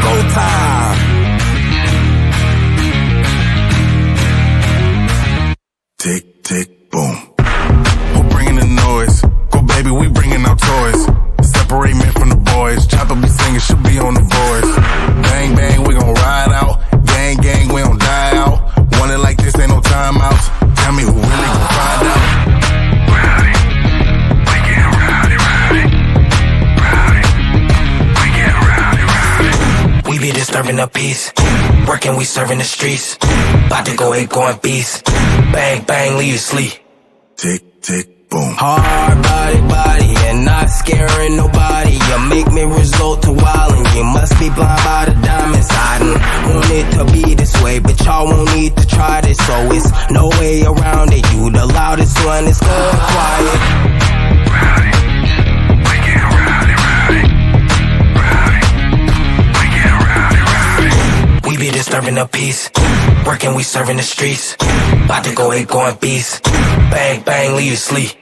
go time. Tick, tick, boom. Who bringing the noise? Go baby, we bringing our toys. Separate men from the boys. Chopper be singing, she'll be on the voice. Bang, bang, we gon' ride out. Gang, gang, we don't die out. Want it like this, ain't no timeouts. Tell me who really gon' find out. Rowdy, we get rowdy, rowdy. Rowdy, we get rowdy, rowdy. We be disturbing the peace. Working, we serving the streets. About to go ahead, going beast. Bang, bang, leave you sleep. Tick, tick, boom. Hard body, and not scaring nobody. You make me resort to wildin'. You must be blind by the diamonds. I done want it to be this way, but y'all won't need to try this. So it's no way around it. You the loudest one, it's good quiet. Rowdy, we get rowdy, rowdy. Rowdy, we get rowdy, rowdy. We be disturbing the peace. Working, we serving the streets. About to go ahead, going beast. Bang, bang, leave you sleep.